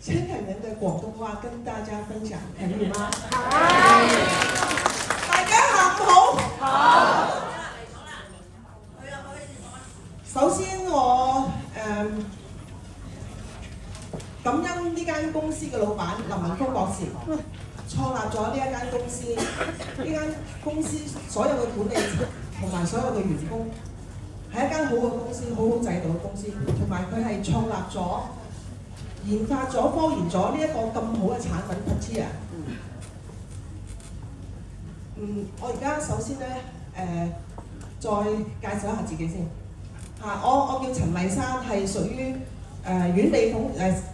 香港人的廣東話跟大家分享，可以嗎？大家好唔好？好。首先我感恩呢間公司嘅老闆林文峰博士創立咗呢一間公司，呢間公司所有嘅管理層同埋所有嘅員工係一間好嘅公司，好好制度嘅公司，同埋佢係創立咗、研發咗、科研咗呢一個咁好嘅產品 Patia。我而家首先咧再介紹一下自己先。我叫陳麗珊，係屬於阮美鳳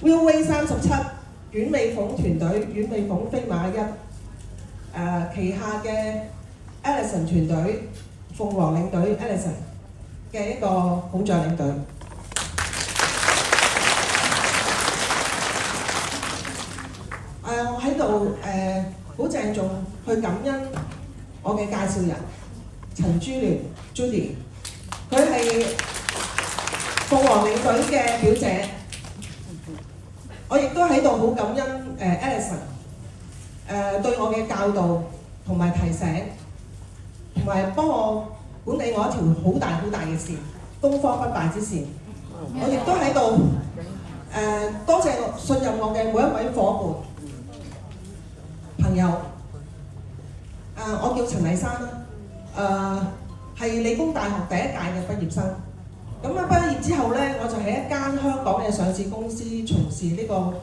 Willway 37阮美鳳團隊阮美鳳飛馬1旗下嘅 Ellison 團隊鳳凰領隊 Ellison 嘅一個好將領隊。我喺度好鄭重去感恩我嘅介紹人陳珠聯 Judy， 佢係鳳凰領隊嘅表姐。我亦都喺度好感恩Ellison 對我嘅教導同埋提醒，同埋幫我管理我一條好大好大嘅線，東方不敗之線。我亦都喺度多謝信任我嘅每一位夥伴朋友。我叫陳麗珊啦，係理工大學第一屆嘅畢業生。咁畢業之後咧，我就喺一間香港嘅上市公司從事呢個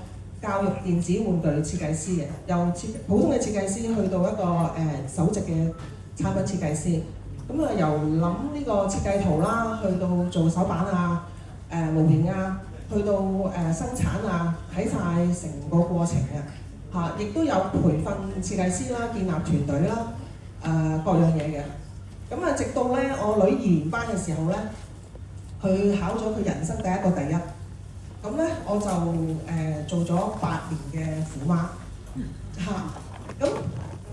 教育電子玩具設計師嘅，由普通嘅設計師去到一個首席嘅產品設計師。由諗呢個設計圖啦，去到做手板啊、模型啊，去到生產啊，睇晒成個過程嘅亦都有培訓設計師啦、建立團隊啦、各樣嘢嘅。直到咧我女2年班嘅時候咧，佢考咗佢人生第一個第一，我就做咗8年嘅虎媽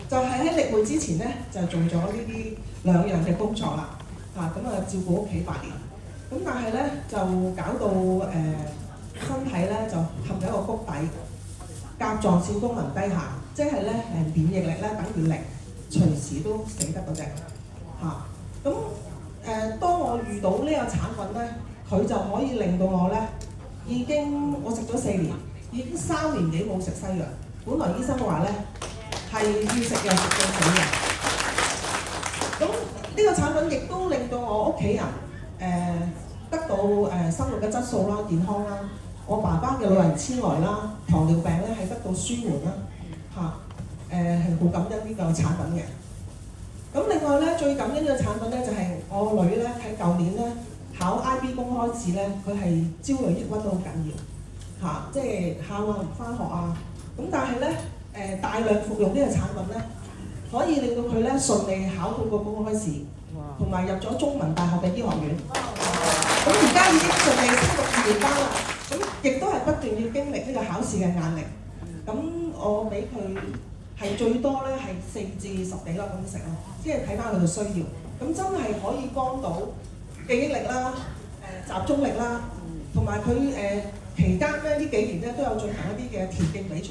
就係喺歷會之前咧就做咗呢啲2樣嘅工作啦照顧屋企8年，但係咧就搞到身體咧就陷入一個谷底，甲狀腺功能低下，即係咧免疫力咧等於0，隨時都死得嗰隻當我遇到呢個產品咧，佢就可以令到我咧我食咗4年，已經3年幾冇食西藥。本來醫生話咧係要食藥食到死嘅。呢個產品亦都令到我屋企人得到生活嘅質素啦、健康啦。我爸爸嘅老人痴呆啦、糖尿病咧係得到舒緩啦係好感恩呢個產品嘅。另外咧，最感恩嘅產品咧就係我女咧喺舊年咧考 IB 公開試咧，佢係焦慮抑鬱都好緊要即係喊啊唔返學啊。但係咧大量服用呢個產品咧，可以令到佢咧順利考到個公開試，同埋入咗中文大學嘅醫學院。而家已經順利升讀2年班啦。亦都係不斷要經歷呢個考試嘅壓力。我俾佢係最多咧係4至10幾粒咁食咯，即係睇翻佢嘅需要。真係可以幫到記憶力啦、集中力啦，同埋佢期間咧呢幾年咧都有進行一啲嘅田徑比賽。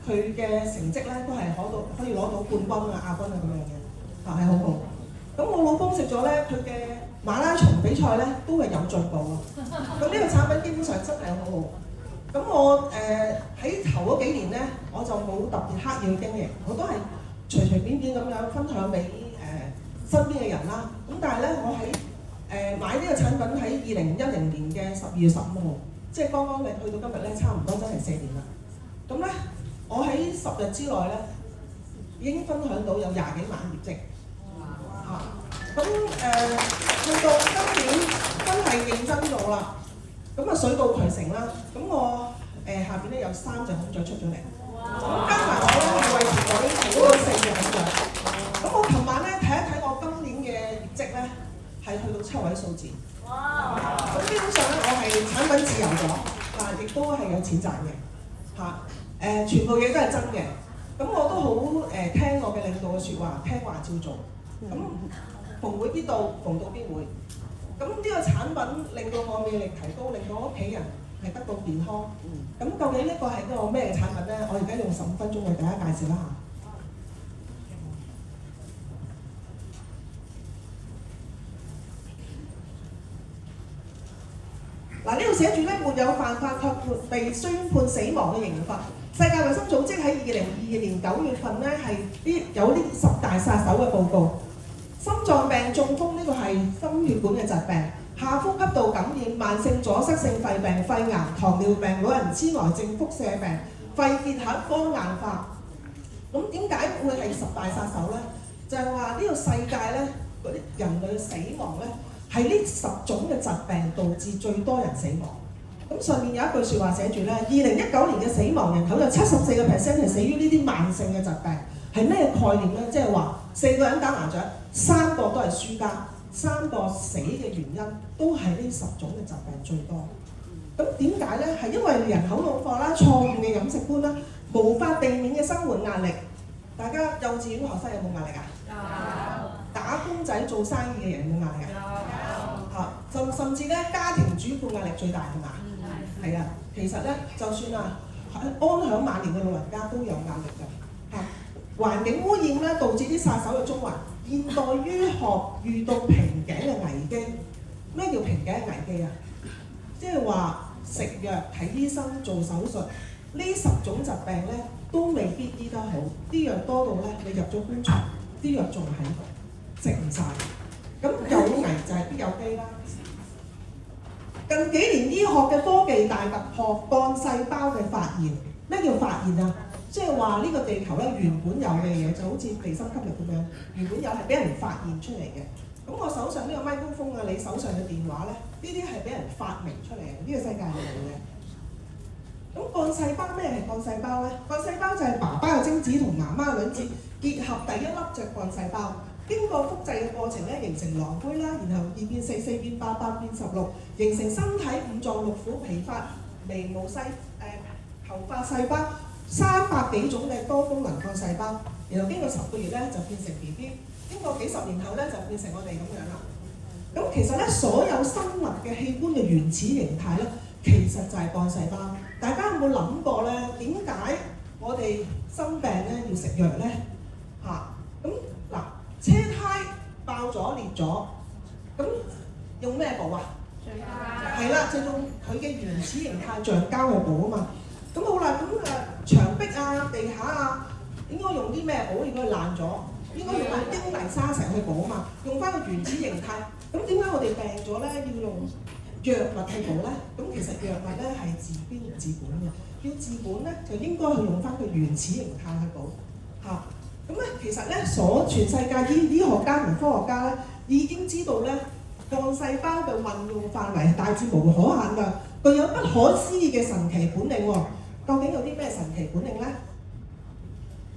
佢嘅成績咧都係可以攞到冠軍啊、亞軍啊咁樣嘅，係好好。我老公食咗咧，佢嘅馬拉松比賽咧都係有進步咯。呢個產品基本上真係好好。我喺頭嗰幾年咧，我就冇特別刻意去經營，我都係隨隨便便咁樣分享俾身邊嘅人啦。但係咧，我喺買呢個產品喺2010年嘅12月15號，即係剛剛你去到今日咧，差唔多真係4年啦。我喺10日之內咧，已經分享到有20幾萬業績。去到今年真係認真咗啦。水到渠成啦。我下邊咧有3隻孔雀出咗嚟。加埋我咧係為團隊提供4隻孔雀。我琴晚咧睇一睇我今年嘅業績咧，係去到7位數字。基本上咧我係產品自由咗，亦都係有錢賺嘅。全部嘢都係真嘅。我都好聽我嘅領導嘅説話，聽話照做。逢會必到，逢到必會。呢個產品令到我魅力提高，令到我屋企人係得到健康。咁究竟呢個係一個咩產品咧？我而家用15分鐘為大家介紹一下。嗱，呢度寫住咧，沒有犯法卻被宣判死亡嘅刑罰。世界衛生組織喺2022年9月份咧係有呢10大殺手嘅報告。心臟病、中風呢個係心血管嘅疾病，下呼吸道感染、慢性阻塞性肺病、肺癌、糖尿病、老人痴呆症、腹瀉病、肺結核、肝硬化。咁點解會係10大殺手咧？就係話呢個世界咧嗰啲人類嘅死亡咧係呢10種嘅疾病導致最多人死亡。咁上面有一句説話寫住咧，2019年嘅死亡人口有74% 係死於呢啲慢性嘅疾病。係咩概念咧？即係話4個人打麻雀，3個都係輸家，3個死嘅原因都係呢10種嘅疾病最多。咁點解咧？係因為人口老化啦、錯誤嘅飲食觀啦、無法避免嘅生活壓力。大家幼稚園學生有冇壓力啊？有。打工仔做生意嘅人有冇壓力啊？有。甚至咧家庭主婦壓力最大係嘛？係啊，其實咧就算啊安享晚年嘅老人家都有壓力㗎嚇。環境污染咧導致啲殺手嘅中環。現代醫學遇到瓶頸嘅危機。咩叫瓶頸嘅危機啊？即係話食藥、睇醫生、做手術，呢10種疾病咧都未必醫得好。啲藥多到咧你入咗棺材，啲藥仲喺度，食唔晒。咁有危就係必有機啦。近幾年醫學嘅科技大突破，幹細胞嘅發現。咩叫發現啊？即係話呢個地球咧原本有嘅嘢，就好似地心吸力咁樣，原本有係俾人發現出嚟嘅。咁我手上呢個麥克風啊，你手上嘅電話咧，呢啲係俾人發明出嚟嘅，呢個世界係冇嘅。咁幹細胞咩係幹細胞咧？幹細胞就係爸爸嘅精子同媽媽嘅卵子結合第一粒隻幹細胞，經過複製嘅過程咧，形成囊胚啦，然後2變4、4變8、8變16，形成身體5臟6腑、皮髮、微毛頭髮細胞300幾種嘅多功能幹細胞，然後經過10個月咧就變成 BB， 經過幾十年後咧就變成我哋咁樣啦。咁其實咧所有生物嘅器官嘅原始形態咧，其實就係幹細胞。大家有冇諗過咧？點解我哋生病咧要食藥咧？咁嗱，車胎爆咗裂咗，咁用咩補啊？係啦，就用佢嘅原始形態橡膠去補啊嘛。咁好啦，咁牆壁啊、地下啊，應該用啲咩補？如果佢爛咗，應該用英泥沙石去補啊嘛。用翻個原始形態。咁點解我哋病咗咧要用藥物去補咧？咁其實藥物咧係治標唔治本嘅。要治本咧，就應該去用翻佢原始形態去補嚇。咁咧，其實咧，全世界醫學家同科學家咧已經知道咧，幹細胞嘅運用範圍大致無可限量，具有不可思議嘅神奇本領喎。究竟有啲咩神奇本領咧？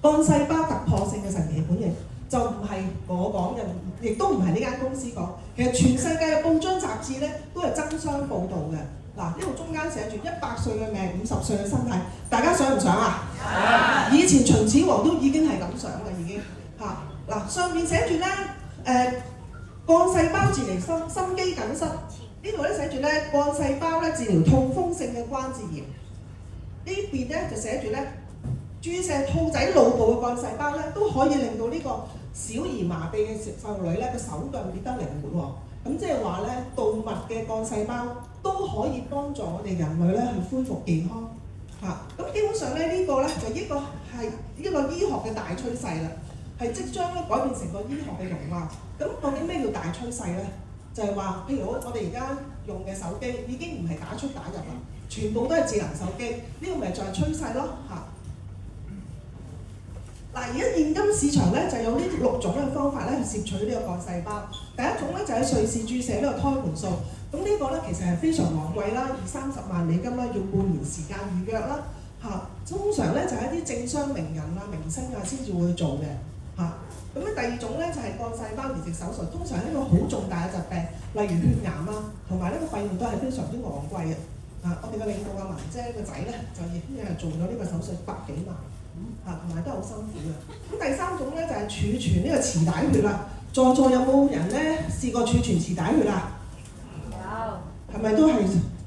幹細胞突破性嘅神奇本領就唔係我講嘅，亦都唔係呢間公司講。其實全世界嘅報章雜誌咧都係爭相報導嘅。嗱，呢度中間寫住100歲嘅命，50歲嘅身體，大家想唔想啊？以前秦始皇都已經係咁想嘅，已經嚇。嗱，上面寫住咧，幹細胞治療心肌梗塞，呢度咧寫住咧，幹細胞咧治療痛風性嘅關節炎。呢邊咧就寫住咧，注射兔仔腦部嘅幹細胞咧，都可以令到呢個小兒麻痹嘅細路女咧個手腳變得靈活喎。咁即係話咧，動物嘅幹細胞都可以幫助我哋人類咧去恢復健康嚇。咁基本上咧呢個咧就一個係一個醫學嘅大趨勢啦，係即將咧改變成個醫學嘅容貌。咁究竟咩叫大趨勢咧？就係話，譬如我哋而家用嘅手機已經唔係打出打入啦，全部都係智能手機，呢個咪就係趨勢咯嚇。嗱，而家現今市場咧就有呢6種嘅方法咧去攝取呢個幹細胞。第一種咧就係瑞士注射呢個胎盤素，咁呢個咧其實係非常昂貴啦，20-30萬美金啦，要半年時間預約啦嚇。通常咧就係一啲政商名人啊、明星啊先至會做嘅嚇。咁咧第二種咧就係幹細胞移植手術，通常係一個好重大嘅疾病，例如血癌啊，同埋呢個費用都係非常之昂貴嘅。我哋嘅領導阿文姐個仔咧就已經係做咗呢個手術100幾萬。同埋都係好辛苦嘅。咁第三種咧就係儲存呢個臍帶血啦。在座有冇人咧試過儲存臍帶血啊？有。係咪都係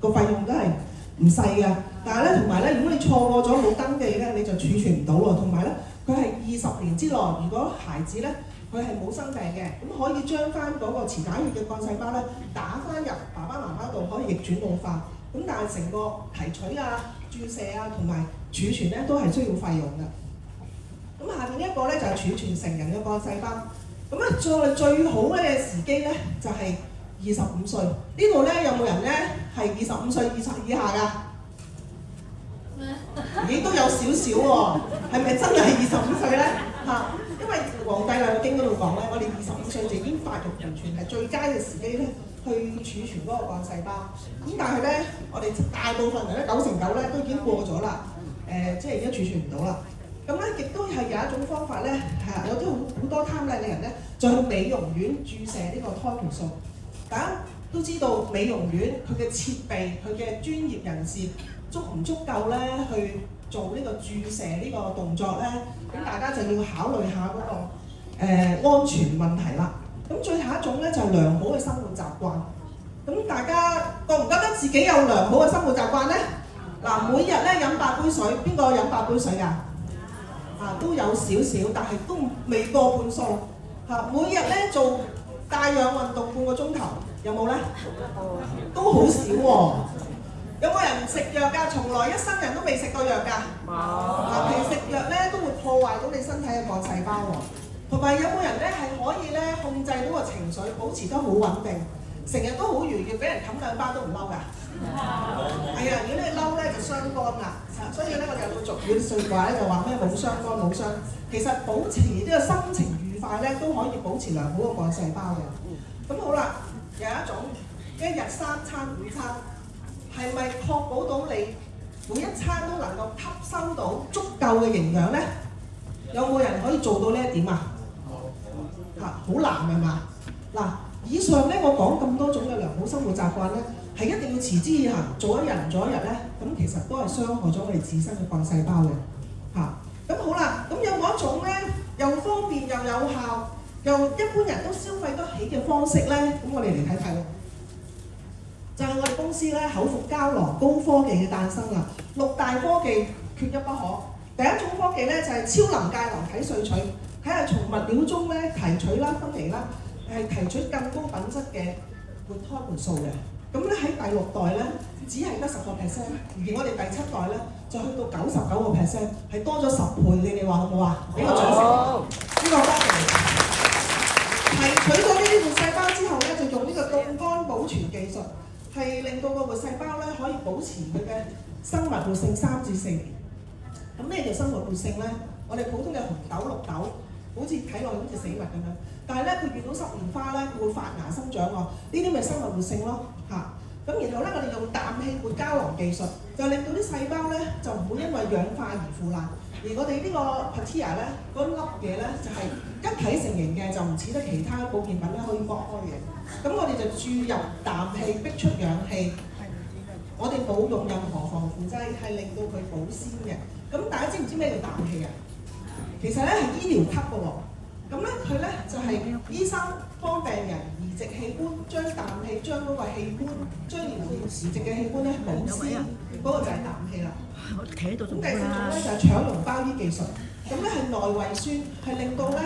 個費用都係唔細㗎。但係咧，同埋咧，如果你錯過咗冇登記咧，你就儲存唔到喎。同埋咧，佢係20年之內，如果孩子咧佢係冇生病嘅，咁可以將翻嗰個臍帶血嘅幹細胞咧打翻入爸爸媽媽度，可以逆轉老化。咁但係成個提取啊、注射啊同埋儲存咧都係需要費用嘅。咁下面一個咧就係儲存成人嘅幹細胞。咁啊，最好嘅時機咧就係25歲。呢度咧有冇人咧係25歲以下㗎？咦，都有少少喎，係咪真係25歲咧？嚇，因為《黃帝內經》嗰度講咧，我哋25歲就已經發育完全係最佳嘅時機咧，去儲存嗰個幹細胞。咁但係咧，我哋大部分人咧9成9咧都已經過咗啦，即係而家儲存唔到啦。咁咧亦都係有一種方法咧，係有啲好多貪靚嘅人咧，就去美容院注射呢個胎盤素。大家都知道美容院佢嘅設備、佢嘅專業人士足唔足夠咧去做呢個注射呢個動作咧？咁大家就要考慮下嗰個安全問題啦。咁最後一種咧就係良好嘅生活習慣。咁大家覺唔覺得自己有良好嘅生活習慣咧？嗱，每日咧飲8杯水，邊個飲8杯水㗎？都有少少，但係都未過半數。每日咧做帶氧運動半個鐘頭，有冇咧？都好少喎。有冇人食藥㗎？從來一生人都未食過藥㗎。其實食藥咧都會破壞到你身體嘅幹細胞喎。同埋有冇人咧係可以咧控制到個情緒，保持得好穩定，成日都好愉悅，俾人冚兩巴都唔嬲㗎？係啊，如果你嬲咧就傷肝啦。所以咧我哋有個俗語説話咧就話咩冇傷肝冇傷。其實保持呢個心情愉快咧都可以保持良好嘅幹細胞嘅。咁好啦，有一種1日3餐午餐。係咪確保到你每一餐都能夠吸收到足夠嘅營養咧？有冇人可以做到呢一點啊？好難係嘛？嗱，以上咧我講咁多種嘅良好生活習慣咧，係一定要持之以恆，做一日唔做一日咧，咁其實都係傷害咗我哋自身嘅幹細胞嘅。咁好啦，咁有冇一種咧又方便又有效，又一般人都消費得起嘅方式咧？咁我哋嚟睇睇咯。就係我哋公司咧口服膠囊高科技嘅誕生啦！6大科技缺一不可。第一種科技咧就係超能界囊體萃取，佢係從物料中咧提取啦、分離啦，係提取更高品質嘅活胎盤素嘅。咁咧喺第6代咧只係得10%，而我哋第7代咧就去到99%，係多咗10倍。你哋話好唔好啊？俾個掌聲！呢個科技提取咗呢啲活細胞之後咧，就用呢個凍乾保存技術。係令到個活細胞咧可以保持佢嘅生物活性3至4年。咁咩叫生物活性咧？我哋普通嘅紅豆、綠豆，好似睇落好似死物咁樣。但係咧，佢遇到濕棉花咧，佢會發芽生長喎。呢啲咪生物活性咯，咁然後咧，我哋用氮氣活膠囊技術，就令到啲細胞咧就唔會因為氧化而腐爛。而我哋呢個 Patia 咧，嗰粒嘢咧就係一體成型嘅，就唔似得其他保健品咧可以剝開嘅。咁我哋就注入氮氣，逼出氧氣。我哋冇用任何防腐劑，係令到佢保鮮嘅。咁大家知唔知咩叫氮氣啊？其實咧係醫療級嘅喎。咁咧佢咧就係醫生幫病人移植器官，將氮氣將嗰個器官，將移植嘅器官咧保鮮，嗰個就係氮氣啦。咁第4種咧就係腸溶胞衣技術。咁咧係內胃酸，係令到咧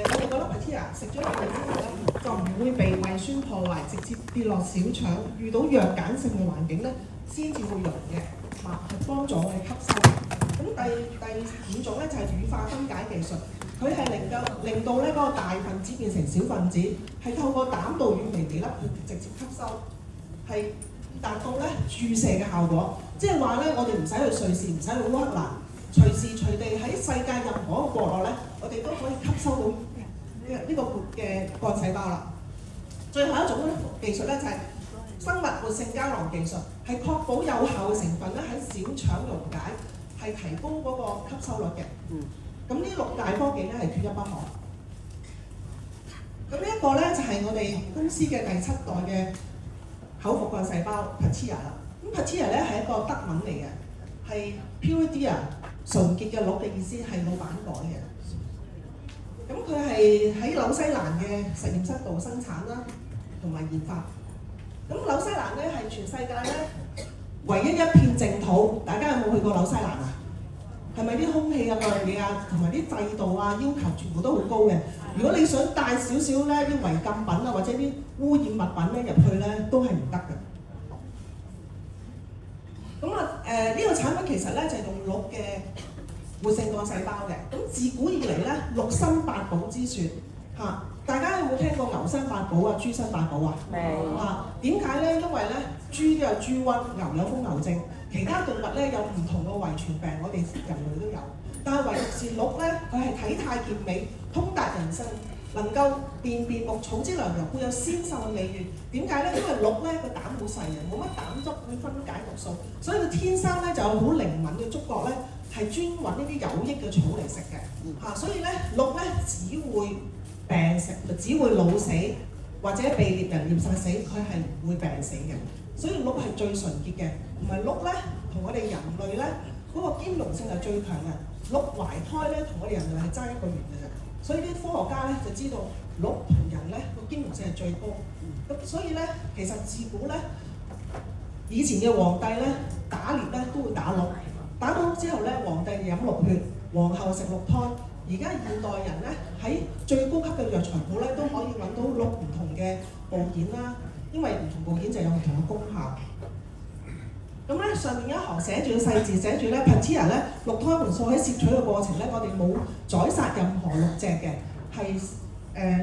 我哋嗰粒 Patia 食咗落嚟之後咧，就唔會被胃酸破壞，直接跌落小腸，遇到弱鹼性嘅環境咧，先至會溶嘅，係幫助我哋吸收。咁第5種咧就係乳化分解技術，佢係能夠令到咧嗰個大分子變成小分子，係透過膽道與微粒去直接吸收，係達到咧注射嘅效果。即係話咧，我哋唔使去瑞士，唔使去烏克蘭，隨時隨地喺世界任何一個角落咧，我哋都可以吸收到呢個活嘅幹細胞啦。最後一種技術咧就係生物活性膠囊技術，係確保有效嘅成分咧喺小腸溶解，係提高嗰個吸收率嘅。咁呢6大科技咧係缺一不可。咁呢一個咧就係我哋公司嘅第7代嘅口服幹細胞 Patia 啦。咁 Patia 咧係一個德文嚟嘅，係 Puridia 純潔嘅綠嘅意思，係老闆改嘅。咁佢係喺紐西蘭嘅實驗室度生產啦，同埋研發。咁紐西蘭咧係全世界咧唯一一片淨土。大家有冇去過紐西蘭啊？係咪啲空氣啊、嗰樣嘢啊，同埋啲制度啊要求全部都好高嘅？如果你想帶少少咧啲違禁品啊或者啲污染物品咧入去咧，都係唔得嘅。咁呢個產品其實咧就係用鹿嘅活性幹細胞嘅。咁自古以嚟咧，鹿生八寶之説嚇，大家有冇聽過牛生八寶啊、豬生八寶啊？未嚇。點解咧？因為咧豬都有豬瘟，牛有瘋牛症，其他動物咧有唔同嘅遺傳病，我哋人類都有。但係唯獨是鹿咧，佢係體態健美，通達人生，能夠辨別牧草之良藥，會有仙獸嘅美譽。點解咧？因為鹿咧個膽好細嘅，冇乜膽汁會分解毒素，所以佢天生咧就有好靈敏嘅觸覺咧，係專揾呢啲有益嘅草嚟食嘅嚇。所以咧鹿咧只會病死，只會老死或者被獵人獵殺死，佢係唔會病死嘅。所以鹿係最純潔嘅，唔係鹿咧同我哋人類咧嗰個兼容性係最強嘅。鹿懷胎咧同我哋人類係爭1個月嘅啫，所以啲科學家咧就知道鹿同人咧個兼容性係最高。咁所以咧其實自古咧以前嘅皇帝咧打獵咧都會打鹿，打到之後咧皇帝就飲鹿血，皇后食鹿胎。而家現代人咧喺最高級嘅藥材鋪咧都可以揾到鹿唔同嘅部件啦，因為唔同部件就有唔同嘅功效。咁咧上面一行寫住嘅細字寫住咧 Patia 咧鹿胎盤素喺攝取嘅過程咧，我哋冇宰殺任何鹿隻嘅，係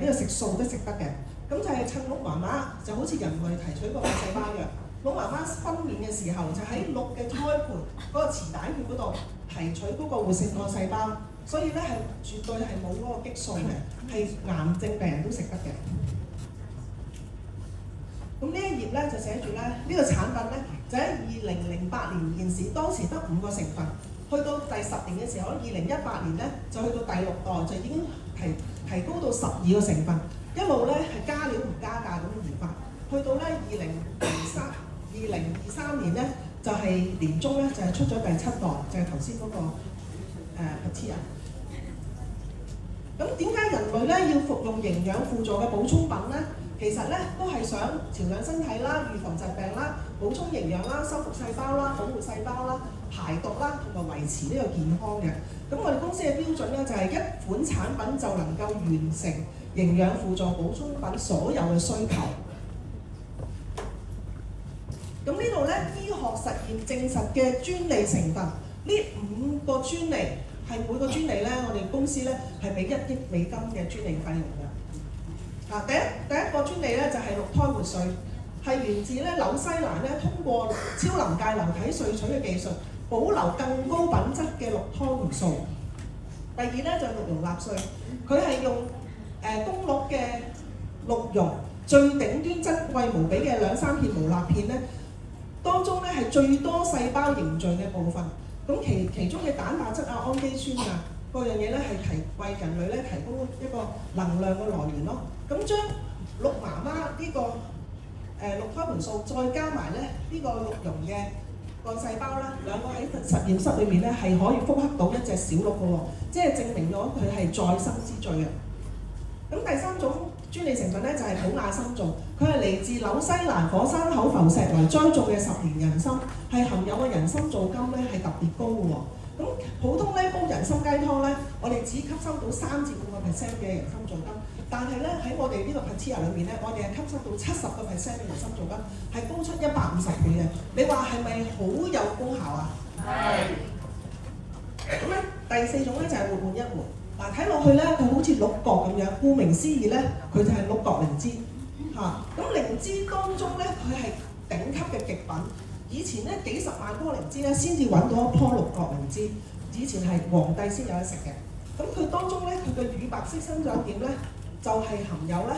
呢個食素都食得嘅。咁就係趁鹿媽媽就好似人類提取個幹細胞嘅，鹿媽媽分娩嘅時候就喺鹿嘅胎盤嗰個臍帶血嗰度提取嗰個活性幹細胞，所以咧係絕對係冇嗰個激素嘅，係癌症病人都食得嘅。咁呢一頁咧就寫住咧呢個產品咧就喺2008年現時，當時得5個成分，去到第10年嘅時候，2018年咧就去到第6代就已經提高到12個成分，一路咧係加料唔加價咁研發，去到咧2023年咧就係年中咧就係出咗第7代，就係頭先嗰個Patia。咁點解人類咧要服用營養輔助嘅補充品咧？其實咧都係想調養身體啦、預防疾病啦、補充營養啦、修復細胞啦、保護細胞啦、排毒啦，同埋維持呢個健康嘅。咁我哋公司嘅標準咧就係一款產品就能夠完成營養輔助補充品所有嘅需求。咁呢度咧醫學實驗證實嘅專利成分，呢5個專利係每個專利咧，我哋公司咧係俾1億美金嘅專利費用嘅。第一個專利咧就係鹿胎活萃，係源自咧紐西蘭咧通過超臨界流體萃取嘅技術，保留更高品質嘅鹿胎活素。第二咧就係鹿茸納萃，佢係用公鹿嘅鹿茸最頂端珍貴無比嘅2-3片無蠟片咧，當中咧係最多細胞凝聚嘅部分。咁其中嘅蛋白質啊、氨基酸啊，各樣嘢咧係為人類咧提供一個能量嘅來源咯。咁將鹿媽媽呢個鹿胎盤素，再加埋咧呢個鹿茸嘅幹細胞啦，兩個喺實驗室裏面咧係可以複刻到一隻小鹿嘅喎，即係證明咗佢係再生之最啊！咁第3種專利成分咧就係普亞參種，佢係嚟自紐西蘭火山口浮石嚟栽種嘅10年人參，係含有嘅人參皂苷咧係特別高嘅喎。咁普通咧煲人參雞湯咧，我哋只吸收到3至5% 嘅人參皂苷，但係咧喺我哋呢個 Patia 裏面咧，我哋係吸收到70% 嘅人參皂苷，係高出150倍嘅。你話係咪好有功效啊？係。咁咧第4種咧就係活換一換。嗱睇落去咧，佢好似鹿角咁樣，顧名思義咧，佢就係鹿角靈芝嚇。咁靈芝當中咧，佢係頂級嘅極品。以前咧幾十萬棵靈芝咧，先至揾到一棵鹿角靈芝。以前係皇帝先有得食嘅。咁佢當中咧，佢嘅乳白色生長點咧，就係含有咧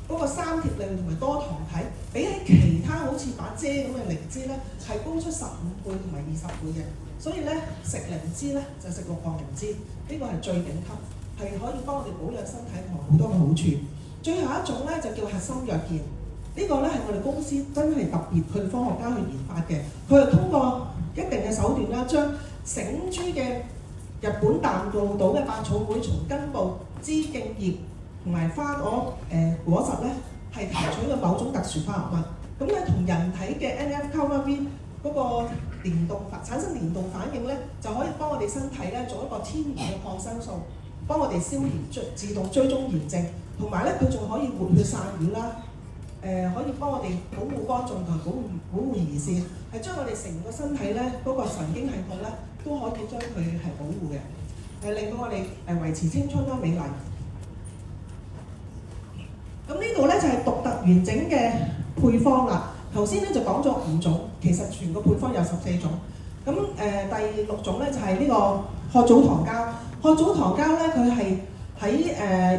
嗰個三萜類同埋多糖體，比起其他好似把遮咁嘅靈芝咧，係高出15倍同埋20倍嘅。所以咧食靈芝咧就食鹿角靈芝，呢個係最頂級，係可以幫我哋保養身體同埋好多嘅好處。最後一種咧就叫核心藥健，呢個咧係我哋公司真係特別，佢哋科學家去研發嘅。佢係通過一定嘅手段啦，將醒珠嘅日本淡路島嘅百草莓從根部、枝莖葉同埋花果果實咧係提取嘅某種特殊化合物，咁咧同人體嘅 NF-κB 嗰個產生連動反應咧，就可以幫我哋身體咧做一個天然嘅抗生素，幫我哋消炎自動追蹤炎症，同埋咧佢仲可以活血散瘀啦，可以幫我哋保護肝臟同保護胰腺，係將我哋成個身體咧嗰個神經系統咧都可以將佢係保護嘅，令到我哋維持青春啦美麗。咁呢度咧就係獨特完整嘅配方啦。頭先咧就講咗5種，其實全個配方有14種。咁第6種咧就係呢個褐藻糖膠。褐藻糖膠咧佢係喺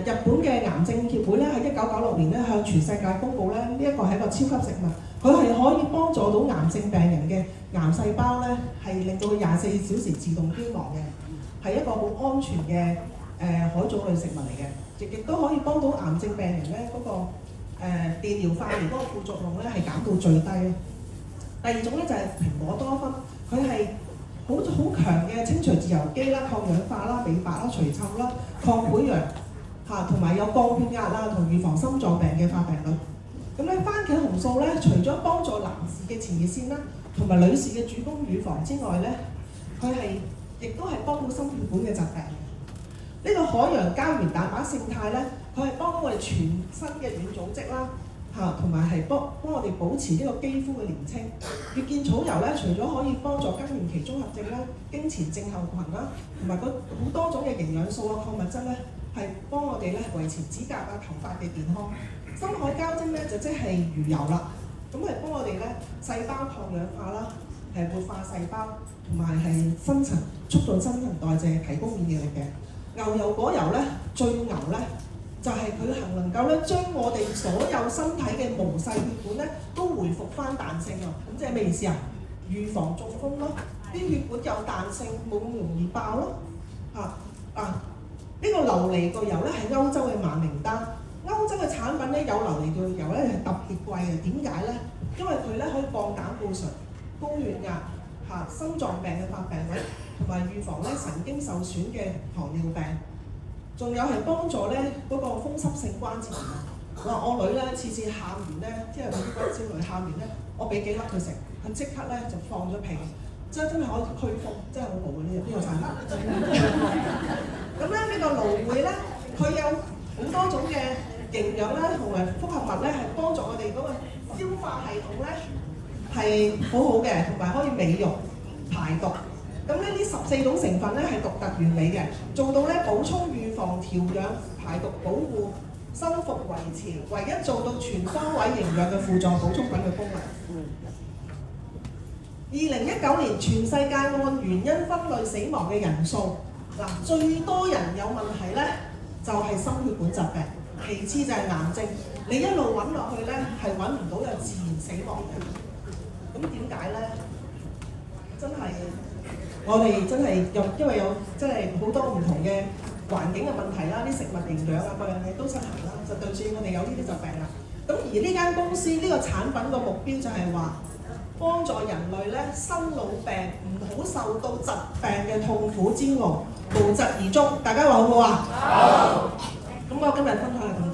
日本嘅癌症協會咧喺1996年咧向全世界公佈咧，呢一個係一個超級食物，佢係可以幫助到癌症病人嘅癌細胞咧係令到佢24小時自動凋亡嘅，係一個好安全嘅海藻類食物嚟嘅。亦都可以幫到癌症病人咧嗰個電療化療嗰個副作用咧係減到最低咯。第2種咧就係蘋果多酚，佢係好強嘅清除自由基啦、抗氧化啦、美白啦、除臭啦、抗潰瘍嚇，同埋有降血壓啦，同預防心臟病嘅發病率。咁咧番茄紅素咧，除咗幫助男士嘅前列腺啦，同埋女士嘅子宮乳房之外咧，佢係亦都係幫到心血管嘅疾病。呢個海洋膠原蛋白勝肽咧，佢係幫到我哋全身嘅軟組織啦，同埋係幫我哋保持呢個肌膚嘅年輕。月見草油咧，除咗可以幫助更年期綜合症啦、經前症候群啦，同埋好多種嘅營養素啊、礦物質咧，係幫我哋咧維持指甲啊、頭髮嘅健康。深海膠精咧就即係魚油啦，咁係幫我哋咧細胞抗氧化啦，係活化細胞，同埋係促進新陳代謝、提高免疫力嘅。牛油果油咧，最牛咧就係佢係能夠咧將我哋所有身體嘅毛細血管咧都回復翻彈性啊！咁即係咩意思啊？預防中風咯，啲血管有彈性，冇咁容易爆咯。呢個琉璃個油咧係歐洲嘅萬靈丹，歐洲嘅產品咧有琉璃個油咧係特別貴嘅，點解咧？因為佢咧可以降膽固醇、高血壓、心臟病嘅發病率，同埋預防咧神經受損嘅糖尿病，仲有係幫助咧嗰個風濕性關節炎。我女咧次喊完咧，即係佢啲骨焦慮喊完咧，我俾幾粒佢食，佢即刻咧就放咗屁，真係可以驅風，真係好好嘅呢個產品。咁咧呢個蘆薈咧，佢有好多種嘅營養咧同埋複合物咧，係幫助我哋嗰個消化系統咧係好好嘅，同埋可以美容排毒。咁呢14種成分咧係獨特完美嘅，做到咧補充、預防、調養、排毒、保護、修復、維持，唯一做到全方位營養嘅輔助補充品嘅功能。2019年全世界按原因分類死亡嘅人數，最多人有問題咧就係心血管疾病，其次就係癌症。你一路揾落去咧係揾唔到有自然死亡嘅，咁點解咧？真係我哋真係因為有真係好多唔同嘅環境嘅問題啦，啲食物營養啊各樣嘢都失衡啦，就對住我哋有呢啲疾病啦。咁而呢間公司呢個產品個目標就係話幫助人類咧生老病唔好受到疾病嘅痛苦煎熬，無疾而終。大家話好唔好啊？好。咁我今日分享係咁。